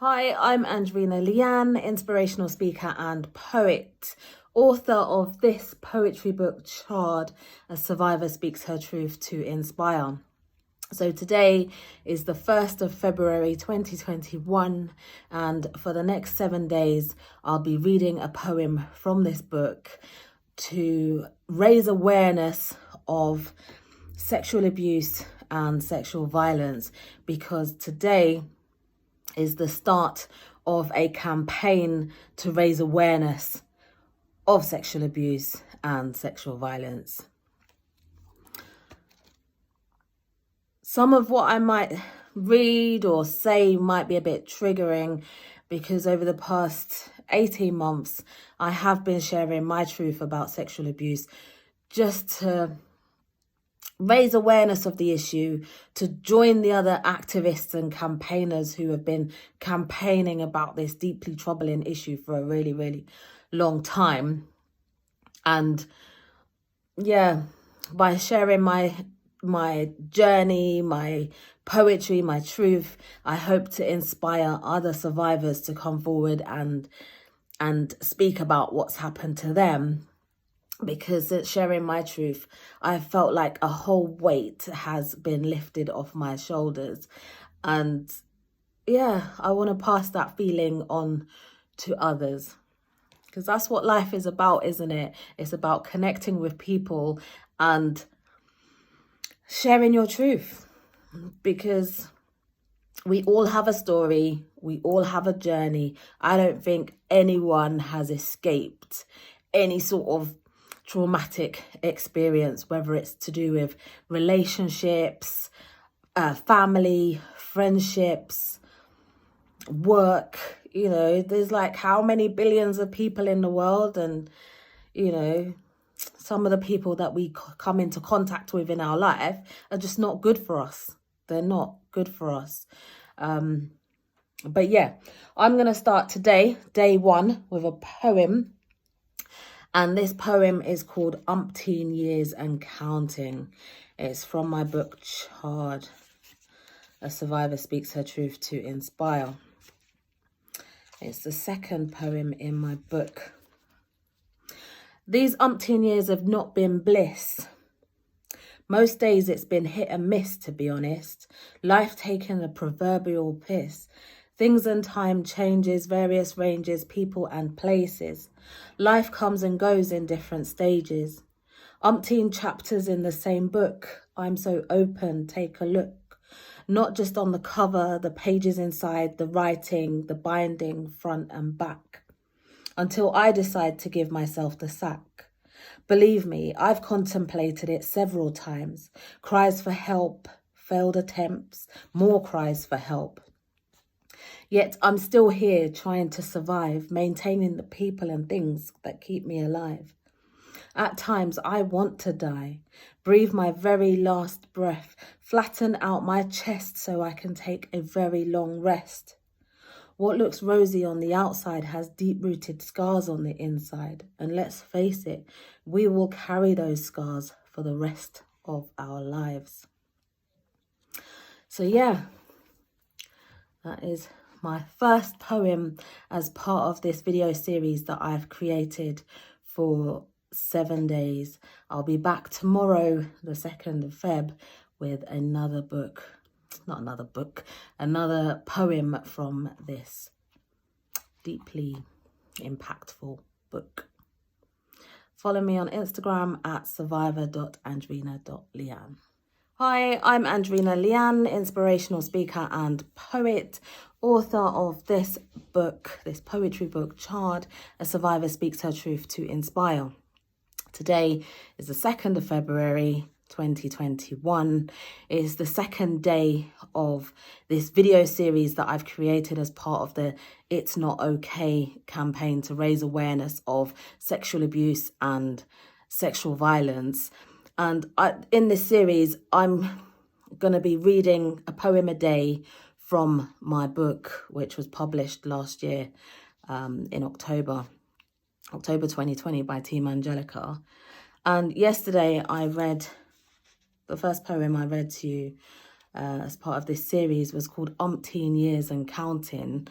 Hi, I'm Angelina Leanne, inspirational speaker and poet, author of this poetry book, Charred, A Survivor Speaks Her Truth to Inspire. So today is the 1st of February 2021, and for the next 7 days, I'll be reading a poem from this book to raise awareness of sexual abuse and sexual violence, because today is the start of a campaign to raise awareness of sexual abuse and sexual violence. Some of what I might read or say might be a bit triggering, because over the past 18 months, I have been sharing my truth about sexual abuse just to raise awareness of the issue, to join the other activists and campaigners who have been campaigning about this deeply troubling issue for a really, really long time. And yeah, by sharing my journey, my poetry, my truth, I hope to inspire other survivors to come forward and speak about what's happened to them. Because since sharing my truth, I felt like a whole weight has been lifted off my shoulders. And yeah, I want to pass that feeling on to others. Because that's what life is about, isn't it? It's about connecting with people and sharing your truth. Because we all have a story. We all have a journey. I don't think anyone has escaped any sort of traumatic experience, whether it's to do with relationships, family, friendships, work. You know, there's like how many billions of people in the world, and you know, some of the people that we come into contact with in our life are just not good for us. They're not good for us. But yeah, I'm gonna start today, day one, with a poem. And this poem is called Umpteen Years and Counting. It's from my book, Charred, A Survivor Speaks Her Truth to Inspire. It's the second poem in my book. These umpteen years have not been bliss. Most days it's been hit and miss, to be honest. Life taking the proverbial piss. Things and time changes, various ranges, people and places. Life comes and goes in different stages. Umpteen chapters in the same book. I'm so open, take a look. Not just on the cover, the pages inside, the writing, the binding, front and back. Until I decide to give myself the sack. Believe me, I've contemplated it several times. Cries for help, failed attempts, more cries for help. Yet I'm still here trying to survive, maintaining the people and things that keep me alive. At times I want to die, breathe my very last breath, flatten out my chest so I can take a very long rest. What looks rosy on the outside has deep-rooted scars on the inside. And let's face it, we will carry those scars for the rest of our lives. So yeah, that is my first poem as part of this video series that I've created for 7 days. I'll be back tomorrow, the 2nd of Feb, with another poem from this deeply impactful book. Follow me on Instagram at survivor.angelina.leanne. Hi, I'm Angelina Leanne, inspirational speaker and poet, author of this book, this poetry book, Charred, A Survivor Speaks Her Truth to Inspire. Today is the 2nd of February, 2021. It is the second day of this video series that I've created as part of the It's Not Okay campaign to raise awareness of sexual abuse and sexual violence. And in this series, I'm going to be reading a poem a day from my book, which was published last year in October 2020 by Team Angelica. And yesterday I read, the first poem I read to you as part of this series was called Umpteen Years and Counting.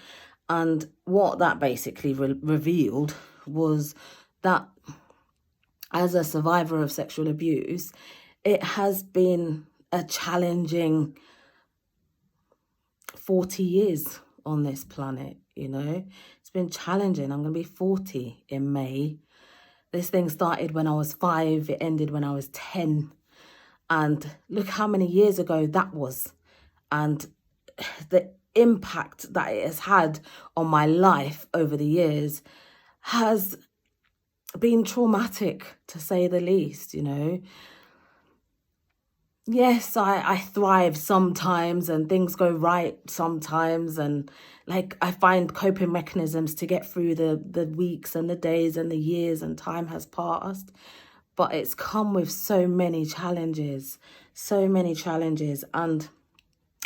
And what that basically revealed was that as a survivor of sexual abuse, it has been a challenging 40 years on this planet, you know. It's been challenging. I'm going to be 40 in May. This thing started when I was 5. It ended when I was 10. And look how many years ago that was. And the impact that it has had on my life over the years has been traumatic, to say the least, you know. Yes, I thrive sometimes and things go right sometimes, and like I find coping mechanisms to get through the weeks and the days and the years, and time has passed. But it's come with so many challenges. And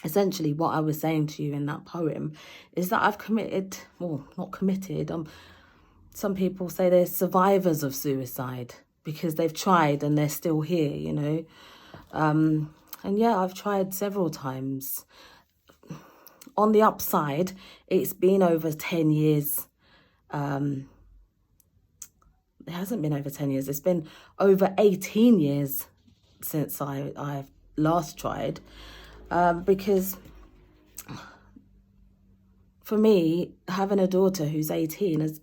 essentially what I was saying to you in that poem is that I've committed, well, not committed, some people say they're survivors of suicide because they've tried and they're still here, you know. And yeah, I've tried several times. On the upside, it's been over 10 years. It hasn't been over 10 years. It's been over 18 years since I've last tried. Because for me, having a daughter who's 18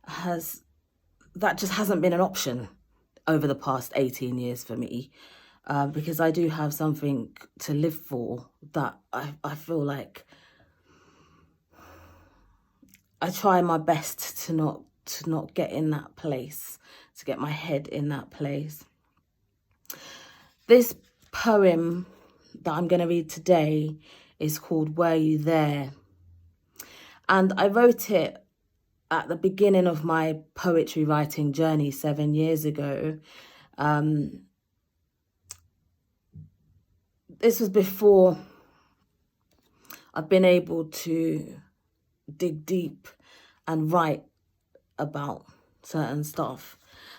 has that just hasn't been an option over the past 18 years for me. Because I do have something to live for that I feel like I try my best to not get in that place, to get my head in that place. This poem that I'm going to read today is called Were You There? And I wrote it at the beginning of my poetry writing journey 7 years ago. This was before I've been able to dig deep and write about certain stuff.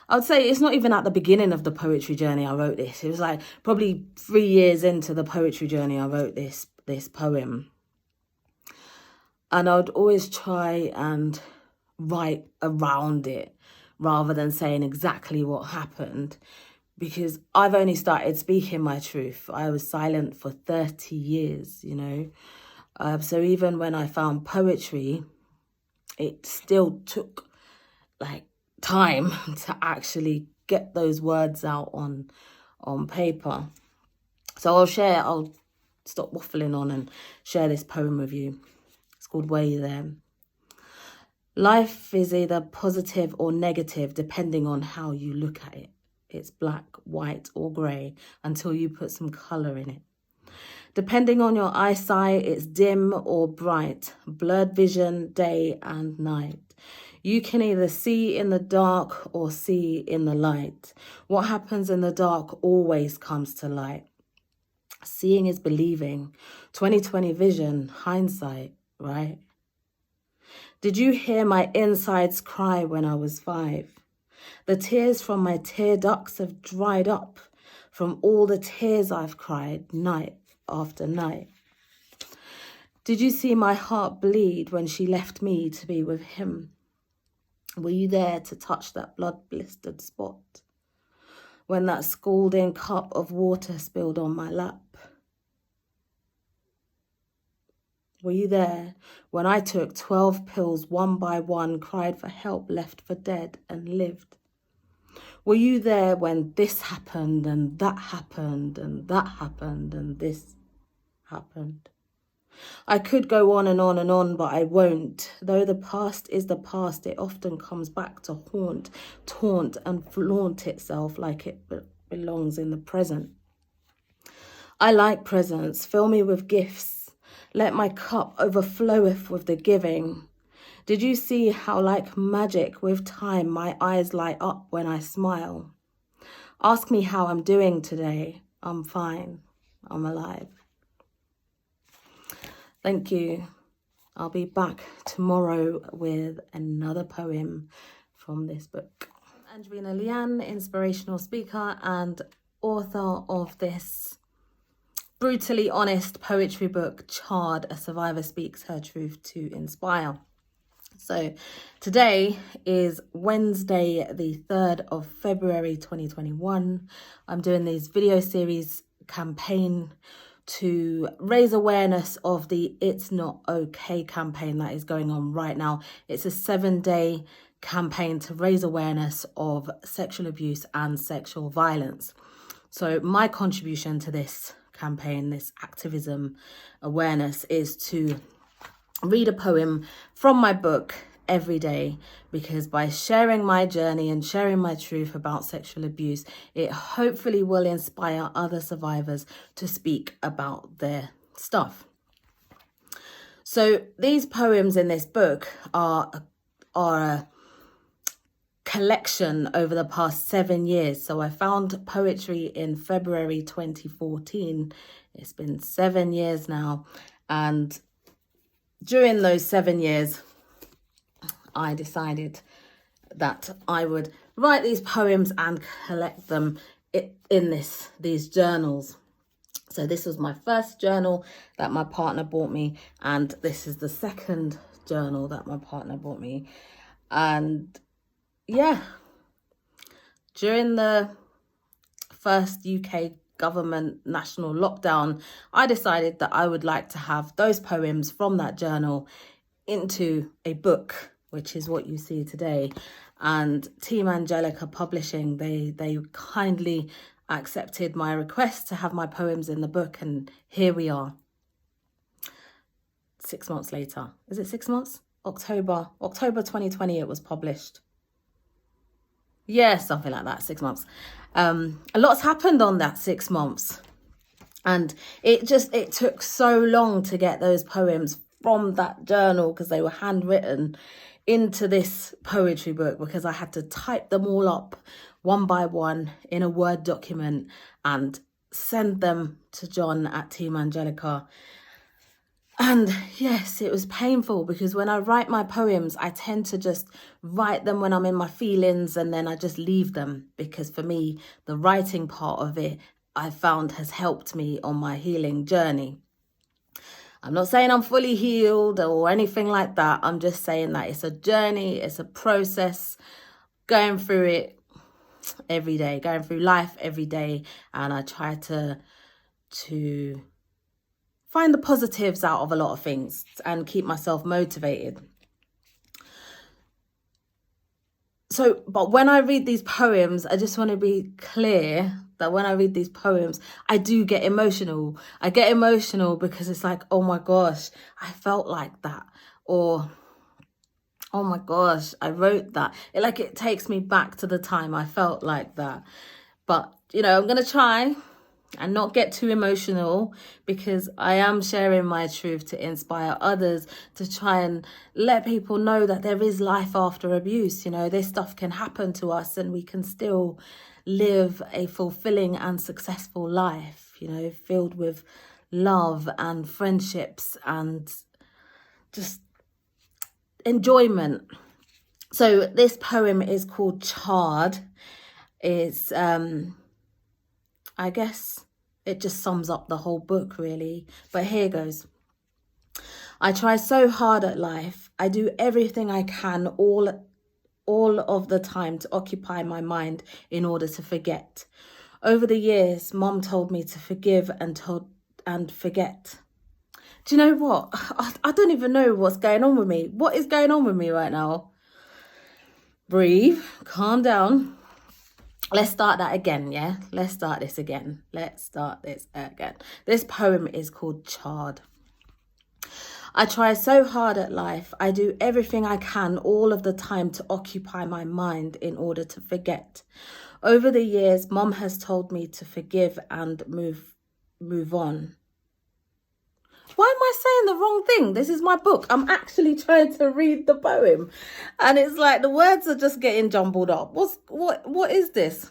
I would say it's not even at the beginning of the poetry journey I wrote this. It was like probably 3 years into the poetry journey I wrote this poem. And I would always try and write around it rather than saying exactly what happened, because I've only started speaking my truth. I was silent for 30 years, you know. So even when I found poetry, it still took like time to actually get those words out on paper. So I'll stop waffling on and share this poem with you. It's called Were You There? Life is either positive or negative depending on how you look at it. It's black, white or grey until you put some colour in it. Depending on your eyesight, it's dim or bright, blurred vision, day and night. You can either see in the dark or see in the light. What happens in the dark always comes to light. Seeing is believing. 20/20 vision, hindsight, right? Did you hear my insides cry when I was 5? The tears from my tear ducts have dried up from all the tears I've cried night after night. Did you see my heart bleed when she left me to be with him? Were you there to touch that blood-blistered spot when that scalding cup of water spilled on my lap? Were you there when I took 12 pills one by one, cried for help, left for dead and lived? Were you there when this happened and that happened and that happened and this happened? I could go on and on and on, but I won't. Though the past is the past, it often comes back to haunt, taunt and flaunt itself like it belongs in the present. I like presents. Fill me with gifts. Let my cup overfloweth with the giving. Did you see how like magic with time my eyes light up when I smile? Ask me how I'm doing today. I'm fine. I'm alive. Thank you. I'll be back tomorrow with another poem from this book. Angelina Liane, inspirational speaker and author of this brutally honest poetry book, Charred, A Survivor Speaks Her Truth to Inspire. So today is Wednesday, the 3rd of February, 2021. I'm doing this video series campaign to raise awareness of the It's Not Okay campaign that is going on right now. It's a 7-day campaign to raise awareness of sexual abuse and sexual violence. So my contribution to this campaign, this activism awareness, is to read a poem from my book every day, because by sharing my journey and sharing my truth about sexual abuse, it hopefully will inspire other survivors to speak about their stuff. So these poems in this book are a collection over the past 7 years. So I found poetry in February 2014. It's been 7 years now, and during those 7 years, I decided that I would write these poems and collect them in these journals. So this was my first journal that my partner bought me, and this is the second journal that my partner bought me. And yeah, during the first UK government national lockdown, I decided that I would like to have those poems from that journal into a book, which is what you see today. And Team Angelica Publishing, they kindly accepted my request to have my poems in the book, and here we are. 6 months later. Is it 6 months? October 2020 it was published. Yeah, something like that, 6 months. A lot's happened on that 6 months. And it took so long to get those poems from that journal, because they were handwritten, into this poetry book, because I had to type them all up one by one in a Word document and send them to John at Team Angelica. And yes, it was painful, because when I write my poems, I tend to just write them when I'm in my feelings, and then I just leave them, because for me, the writing part of it, I found, has helped me on my healing journey. I'm not saying I'm fully healed or anything like that. I'm just saying that it's a journey, it's a process, going through it every day, going through life every day. And I try to find the positives out of a lot of things and keep myself motivated. So, but when I read these poems, I just want to be clear that when I read these poems, I do get emotional. I get emotional because it's like, oh my gosh, I felt like that. Or, oh my gosh, I wrote that. It takes me back to the time I felt like that. But, I'm going to try and not get too emotional, because I am sharing my truth to inspire others, to try and let people know that there is life after abuse. This stuff can happen to us, and we can still live a fulfilling and successful life, filled with love and friendships and just enjoyment. So this poem is called Charred. It's, I guess it just sums up the whole book, really. But here goes. I try so hard at life. I do everything I can all of the time to occupy my mind in order to forget. Over the years, Mom told me to forgive and forget. Do you know what? I don't even know what's going on with me. What is going on with me right now? Breathe, calm down. Let's start that again, yeah? Let's start this again. This poem is called Charred. I try so hard at life. I do everything I can all of the time to occupy my mind in order to forget. Over the years, Mom has told me to forgive and move on. Why am I saying the wrong thing? This is my book. I'm actually trying to read the poem, and it's like the words are just getting jumbled up. What is this?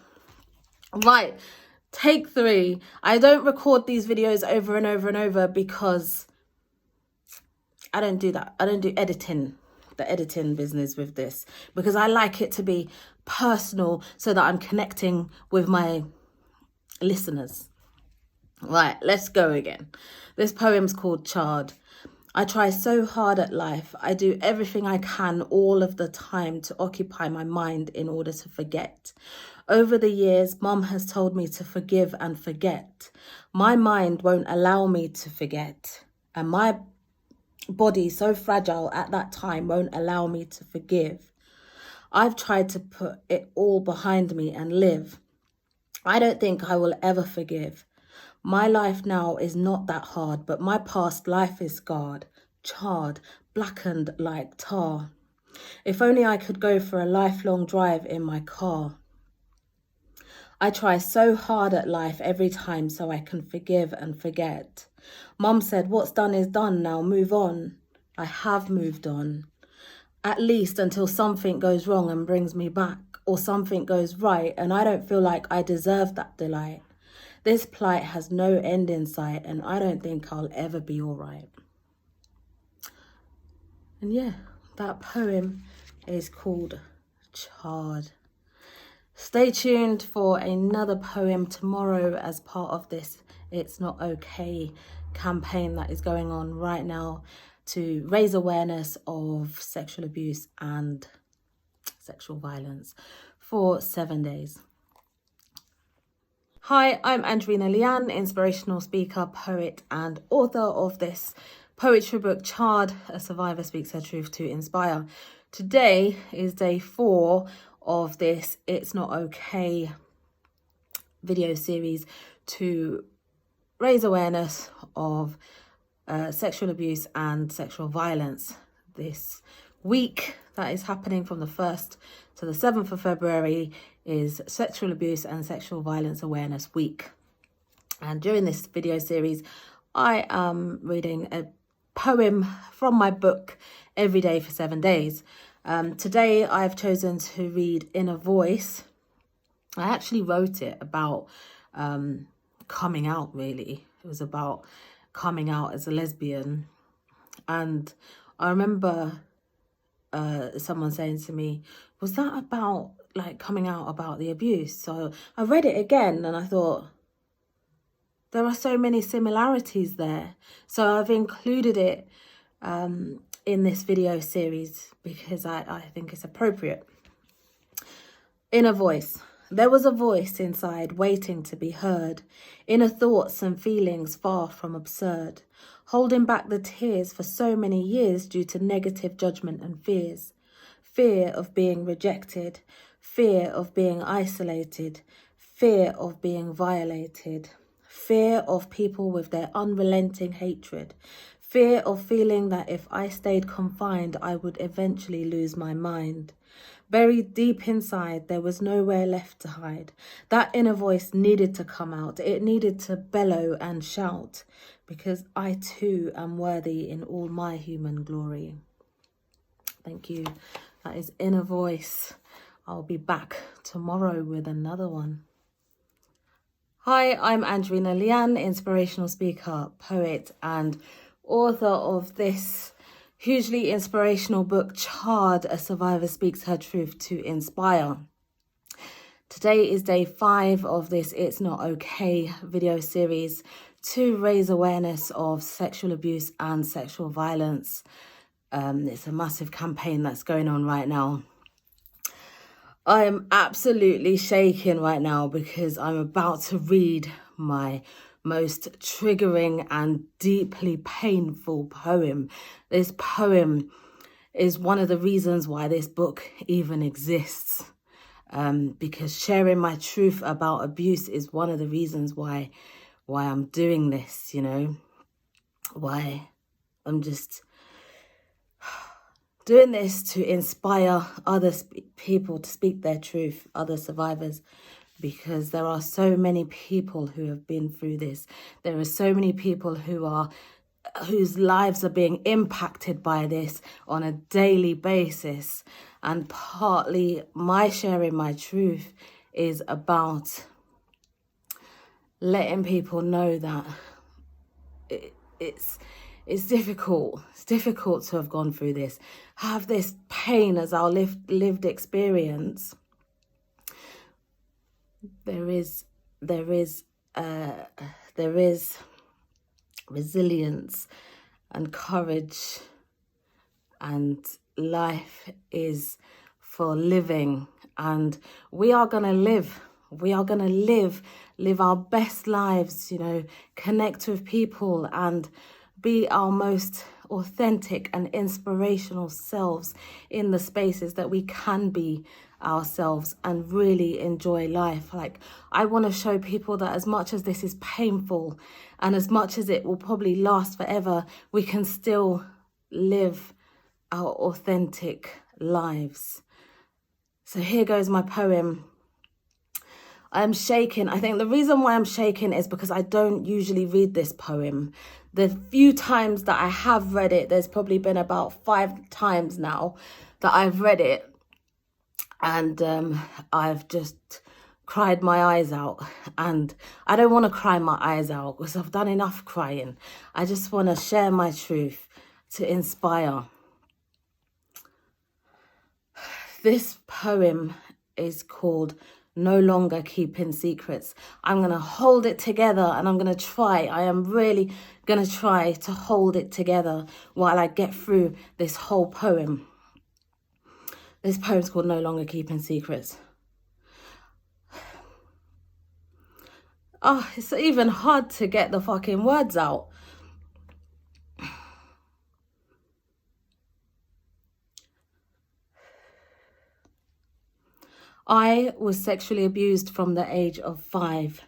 Right, take 3. I don't record these videos over and over and over because I don't do that. I don't do the editing business with this, because I like it to be personal so that I'm connecting with my listeners. Right, let's go again. This poem's called Charred. I try so hard at life. I do everything I can all of the time to occupy my mind in order to forget. Over the years, Mum has told me to forgive and forget. My mind won't allow me to forget. And my body, so fragile at that time, won't allow me to forgive. I've tried to put it all behind me and live. I don't think I will ever forgive. My life now is not that hard, but my past life is scarred, charred, blackened like tar. If only I could go for a lifelong drive in my car. I try so hard at life every time so I can forgive and forget. Mum said, what's done is done, now move on. I have moved on. At least until something goes wrong and brings me back, or something goes right and I don't feel like I deserve that delight. This plight has no end in sight and I don't think I'll ever be all right. And yeah, that poem is called Charred. Stay tuned for another poem tomorrow as part of this It's Not Okay campaign that is going on right now to raise awareness of sexual abuse and sexual violence for 7 days. Hi, I'm Angelina Leanne, inspirational speaker, poet and author of this poetry book, Charred, A Survivor Speaks Her Truth to Inspire. Today is day 4 of this It's Not Okay video series to raise awareness of sexual abuse and sexual violence. This week that is happening from the 1st to the 7th of February is Sexual Abuse and Sexual Violence Awareness Week. And during this video series, I am reading a poem from my book every day for 7 days. Today, I've chosen to read Inner Voice. I actually wrote it about coming out, really. It was about coming out as a lesbian. And I remember someone saying to me, was that about like coming out about the abuse? So I read it again and I thought, there are so many similarities there. So I've included it in this video series because I think it's appropriate. Inner voice. There was a voice inside waiting to be heard, inner thoughts and feelings far from absurd, holding back the tears for so many years due to negative judgment and fears. Fear of being rejected, fear of being isolated, fear of being violated, fear of people with their unrelenting hatred, fear of feeling that if I stayed confined, I would eventually lose my mind. Buried deep inside, there was nowhere left to hide. That inner voice needed to come out. It needed to bellow and shout, because I too am worthy in all my human glory. Thank you. That is Inner Voice. I'll be back tomorrow with another one. Hi, I'm Angelina Leanne, inspirational speaker, poet and author of this hugely inspirational book, Charred, A Survivor Speaks Her Truth to Inspire. Today is day 5 of this It's Not Okay video series to raise awareness of sexual abuse and sexual violence. It's a massive campaign that's going on right now. I'm absolutely shaking right now because I'm about to read my most triggering and deeply painful poem. This poem is one of the reasons why this book even exists. Because sharing my truth about abuse is one of the reasons why I'm doing this, you know, why I'm just doing this to inspire other people to speak their truth, other survivors, because there are so many people who have been through this. There are so many people whose lives are being impacted by this on a daily basis. And partly my sharing my truth is about letting people know that it's difficult. It's difficult to have gone through this, have this pain as our lived experience. There is there is resilience and courage, and life is for living, and we are going to live. We are going to live our best lives, you know, connect with people and be our most authentic and inspirational selves in the spaces that we can be ourselves and really enjoy life. Like, I want to show people that as much as this is painful and as much as it will probably last forever, we can still live our authentic lives. So here goes my poem. I'm shaking. I think the reason why I'm shaking is because I don't usually read this poem. The few times that I have read it, there's probably been about 5 times now that I've read it. And I've just cried my eyes out. And I don't want to cry my eyes out because I've done enough crying. I just want to share my truth to inspire. This poem is called No Longer Keeping Secrets. I'm going to hold it together and I'm going to try. I am really going to try to hold it together while I get through this whole poem. This poem's called No Longer Keeping Secrets. Oh, it's even hard to get the fucking words out. I was sexually abused from the age of 5.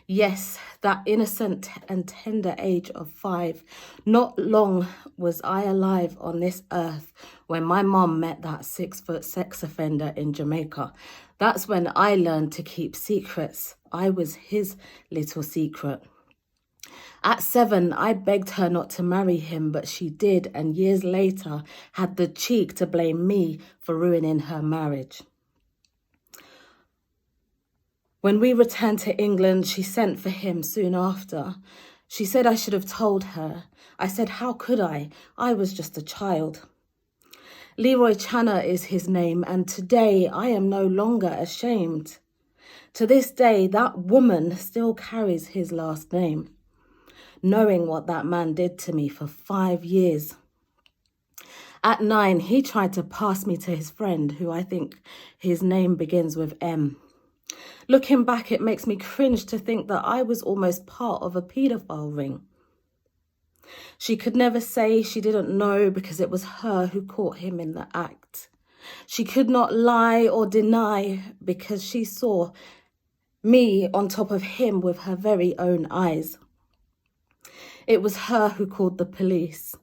Yes, that innocent and tender age of 5. Not long was I alive on this earth when my mum met that 6-foot sex offender in Jamaica. That's when I learned to keep secrets. I was his little secret. At 7, I begged her not to marry him, but she did, and years later had the cheek to blame me for ruining her marriage. When we returned to England, she sent for him soon after. She said I should have told her. I said, how could I? I was just a child. Leroy Channer is his name, and today I am no longer ashamed. To this day, that woman still carries his last name, knowing what that man did to me for 5 years. At 9, he tried to pass me to his friend, who I think his name begins with M. Looking back, it makes me cringe to think that I was almost part of a paedophile ring. She could never say she didn't know because it was her who caught him in the act. She could not lie or deny because she saw me on top of him with her very own eyes. It was her who called the police.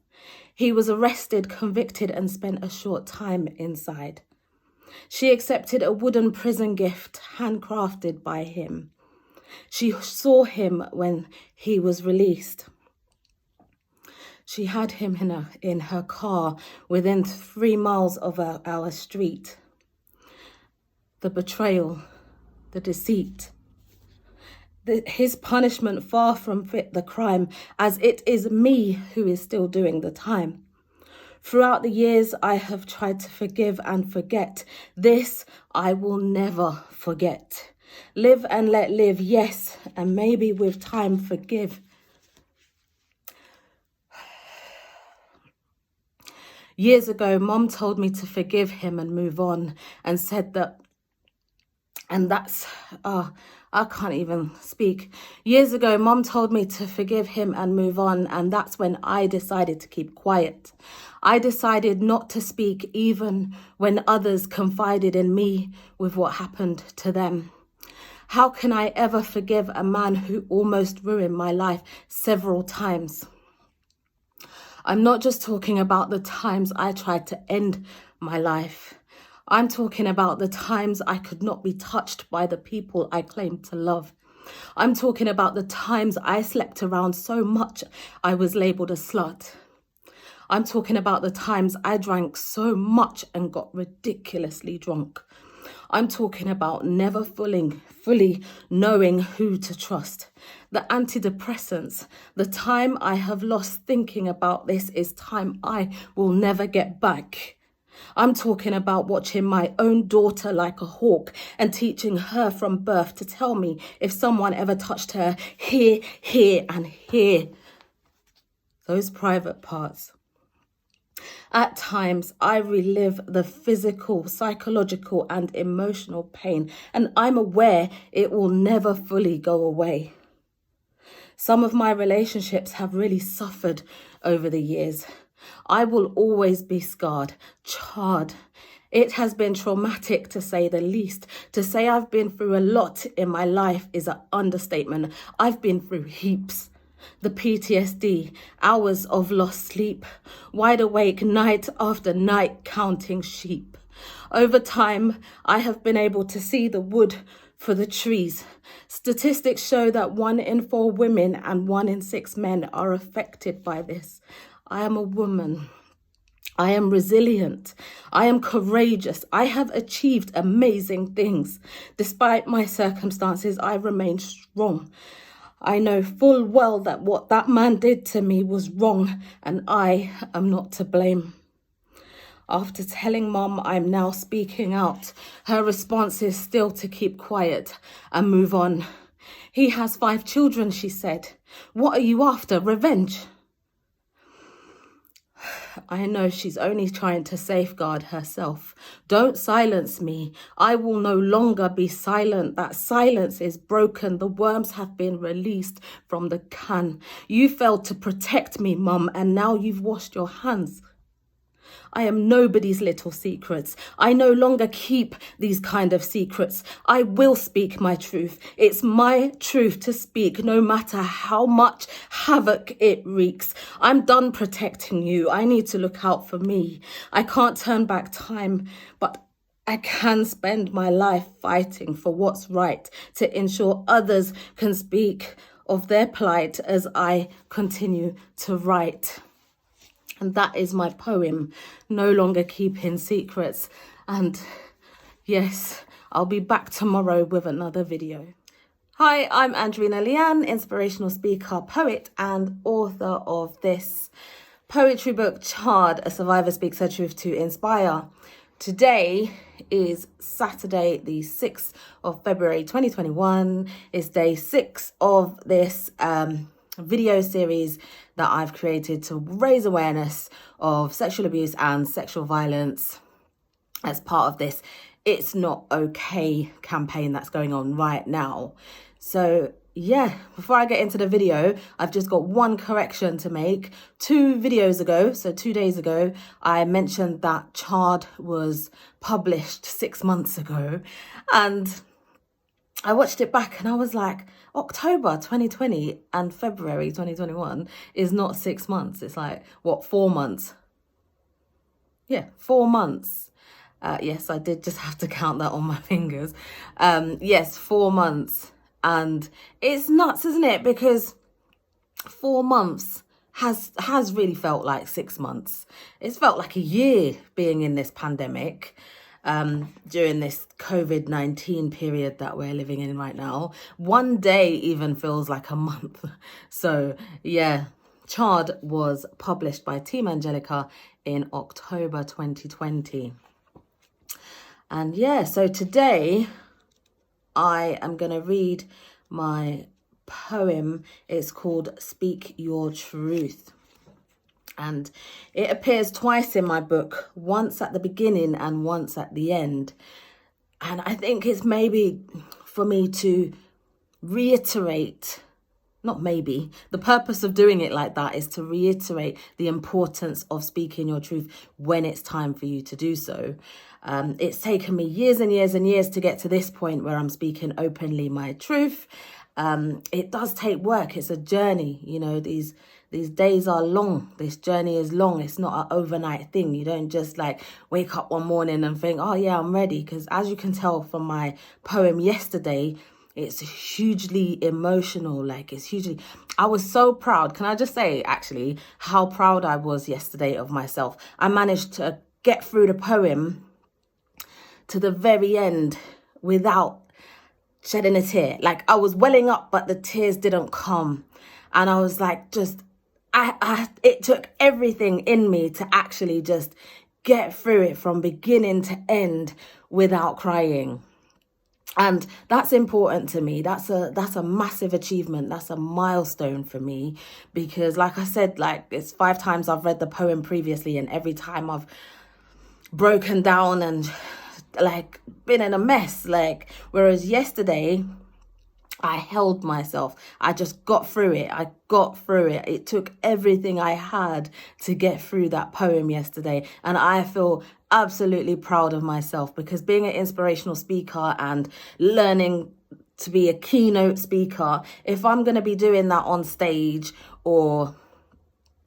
He was arrested, convicted, and spent a short time inside. She accepted a wooden prison gift handcrafted by him. She saw him when he was released. She had him in her car within 3 miles of our street. The betrayal, the deceit, his punishment far from fit the crime, as it is me who is still doing the time. Throughout the years, I have tried to forgive and forget. This I will never forget. Live and let live, yes, and maybe with time forgive. Years ago, Mom told me to forgive him and move on, and said that, and that's, I can't even speak. Years ago, Mom told me to forgive him and move on, and that's when I decided to keep quiet. I decided not to speak even when others confided in me with what happened to them. How can I ever forgive a man who almost ruined my life several times? I'm not just talking about the times I tried to end my life. I'm talking about the times I could not be touched by the people I claimed to love. I'm talking about the times I slept around so much I was labelled a slut. I'm talking about the times I drank so much and got ridiculously drunk. I'm talking about never fully knowing who to trust. The antidepressants, the time I have lost thinking about this is time I will never get back. I'm talking about watching my own daughter like a hawk and teaching her from birth to tell me if someone ever touched her here, here, and here. Those private parts. At times, I relive the physical, psychological, and emotional pain, and I'm aware it will never fully go away. Some of my relationships have really suffered over the years. I will always be scarred, charred. It has been traumatic, to say the least. To say I've been through a lot in my life is an understatement. I've been through heaps. The PTSD, hours of lost sleep, wide awake night after night counting sheep. Over time, I have been able to see the wood for the trees. Statistics show that 1 in 4 women and 1 in 6 men are affected by this. I am a woman. I am resilient. I am courageous. I have achieved amazing things. Despite my circumstances, I remain strong. I know full well that what that man did to me was wrong, and I am not to blame. After telling Mum I'm now speaking out, her response is still to keep quiet and move on. He has 5 children, she said. What are you after? Revenge? I know she's only trying to safeguard herself. Don't silence me. I will no longer be silent. That silence is broken. The worms have been released from the can. You failed to protect me, Mum, and now you've washed your hands. I am nobody's little secrets. I no longer keep these kind of secrets. I will speak my truth. It's my truth to speak, no matter how much havoc it wreaks. I'm done protecting you. I need to look out for me. I can't turn back time, but I can spend my life fighting for what's right to ensure others can speak of their plight as I continue to write. And that is my poem, No Longer Keeping Secrets. And yes, I'll be back tomorrow with another video. Hi, I'm Angelina Leanne, inspirational speaker, poet, and author of this poetry book, Charred, A Survivor Speaks Her Truth to Inspire. Today is Saturday, the 6th of February, 2021. It's day 6 of this video series that I've created to raise awareness of sexual abuse and sexual violence as part of this It's Not Okay campaign that's going on right now. So yeah, before I get into the video, I've just got one correction to make. 2 videos ago, so 2 days ago, I mentioned that Charred was published 6 months ago, and I watched it back and I was like, October 2020 and February 2021 is not 6 months. It's like, what, 4 months? Yeah, 4 months. Yes, I did just have to count that on my fingers. Yes, 4 months. And it's nuts, isn't it? Because 4 months has really felt like 6 months. It's felt like a year being in this pandemic. During this COVID-19 period that we're living in right now. One day even feels like a month. So yeah, Charred was published by Team Angelica in October 2020. And yeah, so today I am going to read my poem. It's called Speak Your Truth. And it appears twice in my book, once at the beginning and once at the end. And I think it's maybe for me to reiterate, not maybe, the purpose of doing it like that is to reiterate the importance of speaking your truth when it's time for you to do so. It's taken me years and years and years to get to this point where I'm speaking openly my truth. It does take work. It's a journey. You know, these days are long. This journey is long. It's not an overnight thing. You don't just like wake up one morning and think, oh yeah, I'm ready. Because as you can tell from my poem yesterday, it's hugely emotional. Like it's hugely, I was so proud. Can I just say actually how proud I was yesterday of myself? I managed to get through the poem to the very end without shedding a tear. Like I was welling up, but the tears didn't come. And I was like, it took everything in me to actually just get through it from beginning to end without crying. And that's important to me. That's a massive achievement. That's a milestone for me, because like I said, like, it's 5 times I've read the poem previously, and every time I've broken down and like been in a mess. Like, whereas yesterday I held myself. I just got through it. I got through it. It took everything I had to get through that poem yesterday. And I feel absolutely proud of myself, because being an inspirational speaker and learning to be a keynote speaker, if I'm going to be doing that on stage or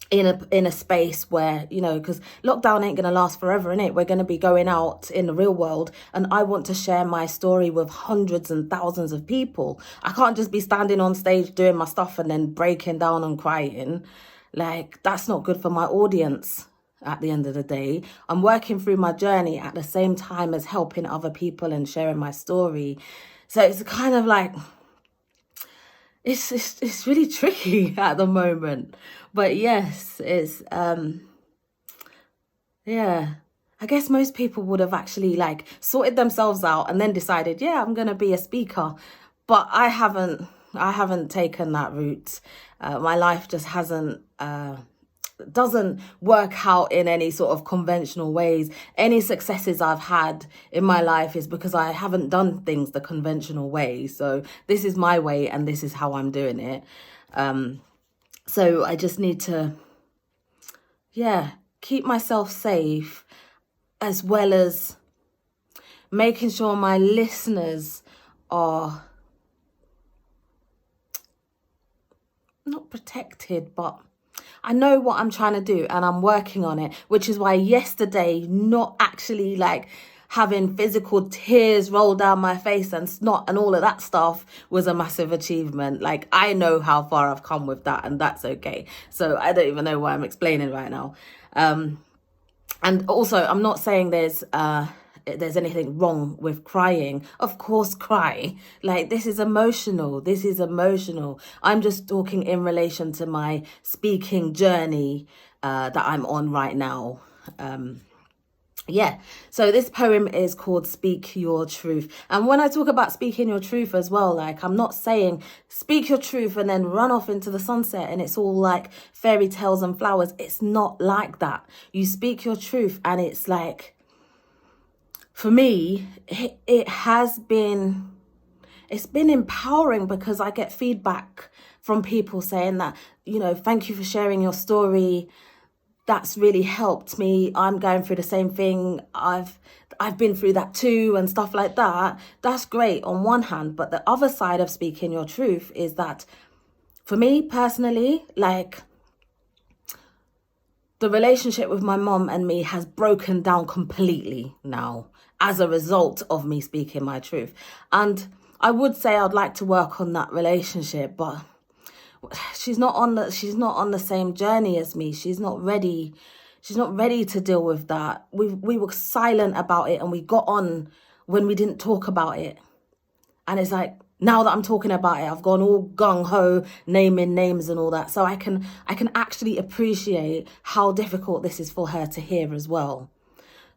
in a space where, you know, because lockdown ain't gonna last forever, innit? We're gonna be going out in the real world, and I want to share my story with hundreds and thousands of people. I can't just be standing on stage doing my stuff and then breaking down and crying. Like, that's not good for my audience. At the end of the day, I'm working through my journey at the same time as helping other people and sharing my story. So it's kind of like, it's really tricky at the moment. But yes, it's yeah, I guess most people would have actually like sorted themselves out and then decided, yeah, I'm gonna be a speaker. But I haven't taken that route. My life just doesn't work out in any sort of conventional ways. Any successes I've had in my life is because I haven't done things the conventional way. So this is my way, and this is how I'm doing it. So I just need to, yeah, keep myself safe, as well as making sure my listeners are not protected, but I know what I'm trying to do and I'm working on it, which is why yesterday, not actually like having physical tears roll down my face and snot and all of that stuff was a massive achievement. Like, I know how far I've come with that, and that's okay. So I don't even know why I'm explaining right now. And also, I'm not saying there's anything wrong with crying. Of course, cry. Like, this is emotional. This is emotional. I'm just talking in relation to my speaking journey that I'm on right now. Yeah, so this poem is called Speak Your Truth. And when I talk about speaking your truth as well, like, I'm not saying speak your truth and then run off into the sunset and it's all like fairy tales and flowers. It's not like that. You speak your truth, and it's like, for me, it's been empowering, because I get feedback from people saying that, you know, thank you for sharing your story. That's really helped me. I'm going through the same thing. I've been through that too, and stuff like that. That's great on one hand, but the other side of speaking your truth is that, for me personally, like, the relationship with my mom and me has broken down completely now as a result of me speaking my truth. And I would say I'd like to work on that relationship, but she's not on the same journey as me. She's not ready to deal with that. We were silent about it, and we got on when we didn't talk about it. And it's like, now that I'm talking about it, I've gone all gung-ho, naming names and all that. So I can actually appreciate how difficult this is for her to hear as well.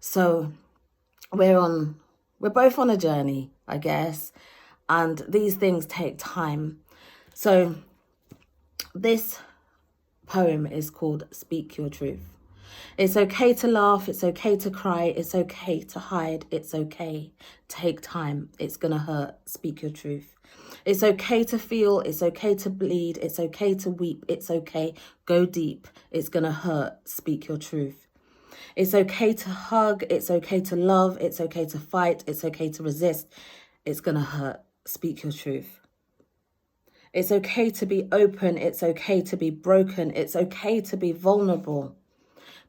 So we're both on a journey, I guess. And these things take time. So this poem is called Speak Your Truth. It's okay to laugh, it's okay to cry, it's okay to hide, it's okay. Take time, it's gonna hurt, speak your truth. It's okay to feel, it's okay to bleed, it's okay to weep, it's okay. Go deep, it's gonna hurt, speak your truth. It's okay to hug, it's okay to love, it's okay to fight, it's okay to resist, it's gonna hurt, speak your truth. It's okay to be open, it's okay to be broken, it's okay to be vulnerable.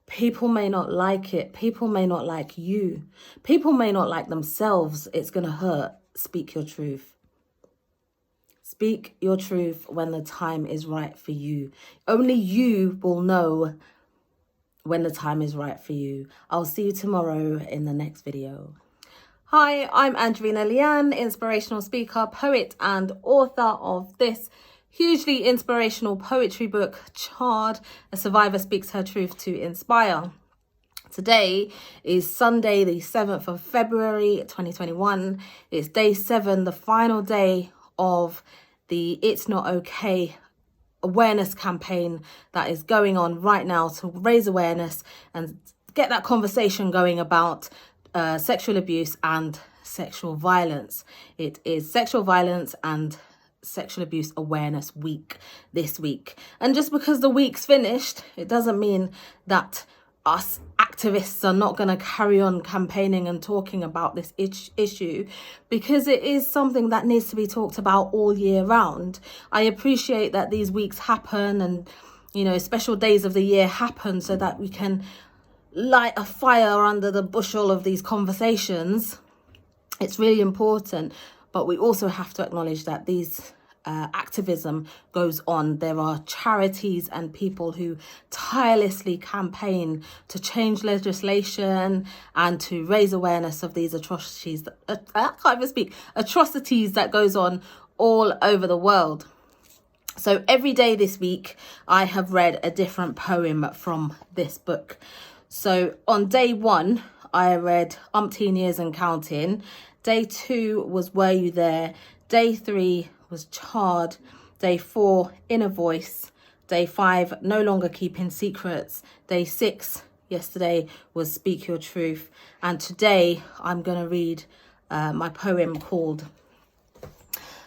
People may not like it, people may not like you, people may not like themselves, it's gonna hurt, speak your truth. Speak your truth when the time is right for you. Only you will know when the time is right for you. I'll see you tomorrow in the next video. Hi, I'm Angelina Leanne, inspirational speaker, poet and author of this hugely inspirational poetry book, Charred, A Survivor Speaks Her Truth to Inspire. Today is Sunday, the 7th of February, 2021. It's day 7, the final day of the It's Not Okay awareness campaign that is going on right now to raise awareness and get that conversation going about sexual abuse and sexual violence. It is Sexual Violence and Sexual Abuse Awareness Week this week. And just because the week's finished, it doesn't mean that us activists are not going to carry on campaigning and talking about this issue, because it is something that needs to be talked about all year round. I appreciate that these weeks happen and, you know, special days of the year happen so that we can light a fire under the bushel of these conversations. It's really important, but we also have to acknowledge that these activism goes on. There are charities and people who tirelessly campaign to change legislation and to raise awareness of these atrocities. I can't even speak. Atrocities that goes on all over the world. So every day this week, I have read a different poem from this book. So on day 1, I read Umpteen Years and Counting. Day 2 was Were You There? Day 3 was Charred. Day 4, Inner Voice. Day 5, No Longer Keeping Secrets. Day 6, yesterday, was Speak Your Truth. And today I'm going to read my poem called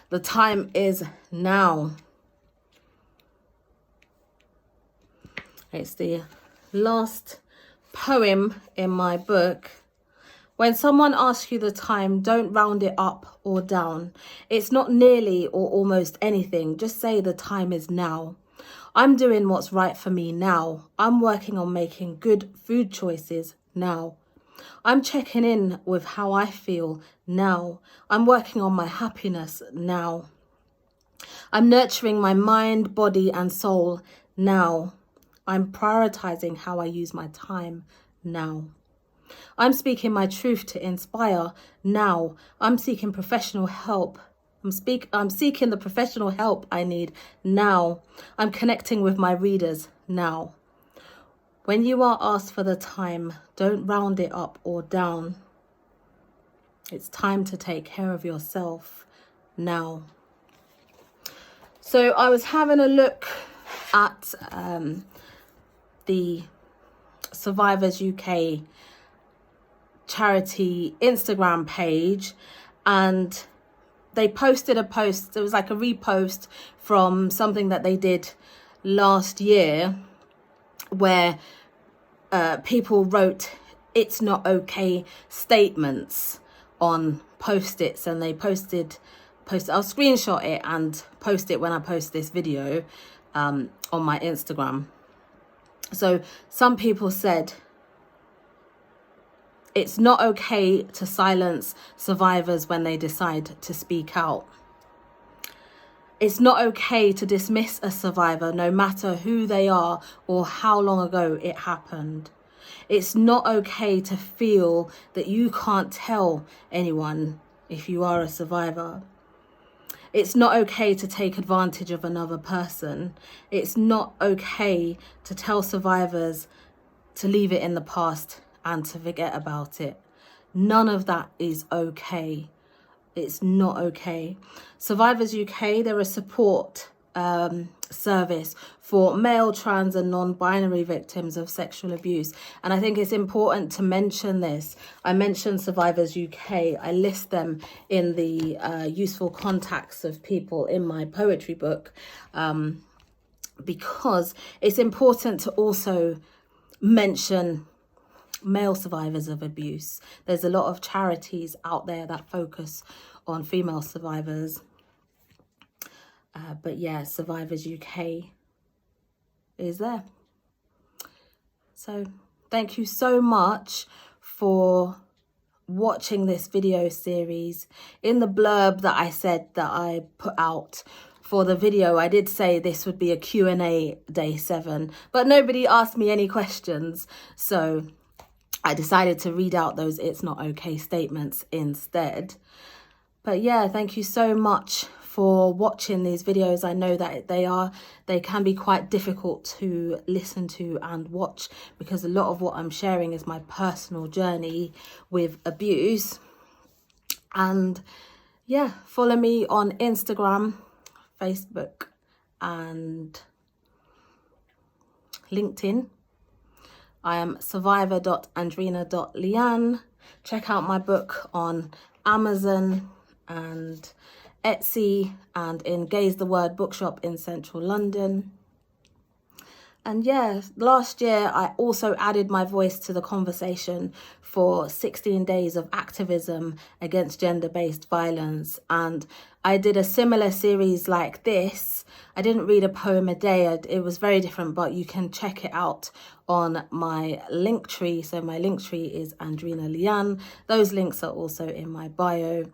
The Time Is Now. It's the last poem in my book. When someone asks you the time, don't round it up or down. It's not nearly or almost anything. Just say the time is now. I'm doing what's right for me now. I'm working on making good food choices now. I'm checking in with how I feel now. I'm working on my happiness now. I'm nurturing my mind, body and soul now. I'm prioritizing how I use my time now. I'm speaking my truth to inspire now. I'm seeking professional help. I'm seeking the professional help I need now. I'm connecting with my readers now. When you are asked for the time, don't round it up or down. It's time to take care of yourself now. So I was having a look at the Survivors UK charity Instagram page, and they posted a post. It was like a repost from something that they did last year where people wrote "It's Not Okay" statements on post-its, and they posted I'll screenshot it and post it when I post this video on my Instagram. So some people said, it's not okay to silence survivors when they decide to speak out. It's not okay to dismiss a survivor, no matter who they are or how long ago it happened. It's not okay to feel that you can't tell anyone if you are a survivor. It's not okay to take advantage of another person. It's not okay to tell survivors to leave it in the past and to forget about it. None of that is okay. It's not okay. Survivors UK, they're a support service for male, trans and non-binary victims of sexual abuse. And I think it's important to mention this. I mentioned Survivors UK. I list them in the useful contacts of people in my poetry book because it's important to also mention male survivors of abuse. There's a lot of charities out there that focus on female survivors. But yeah, Survivors UK is there. So thank you so much for watching this video series. In the blurb that I said that I put out for the video, I did say this would be a Q&A day 7, but nobody asked me any questions. So I decided to read out those "It's Not Okay" statements instead. But yeah, thank you so much for watching these videos. I know that they can be quite difficult to listen to and watch, because a lot of what I'm sharing is my personal journey with abuse. And yeah, follow me on Instagram, Facebook and LinkedIn. I am survivor.andrina.lian. Check out my book on Amazon and Etsy and in Gaze the Word bookshop in central London. And yeah, last year I also added my voice to the conversation for 16 days of activism against gender-based violence. And I did a similar series like this. I didn't read a poem a day. It was very different, but you can check it out on my Linktree. So my Linktree is Andrina Lian. Those links are also in my bio.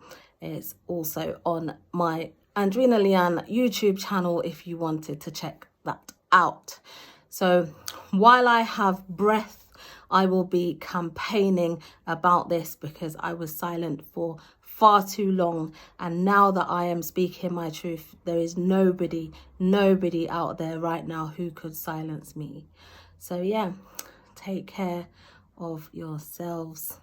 It's also on my Andrina Lian YouTube channel if you wanted to check that out. So while I have breath, I will be campaigning about this, because I was silent for far too long. And now that I am speaking my truth, there is nobody out there right now who could silence me. So yeah, take care of yourselves.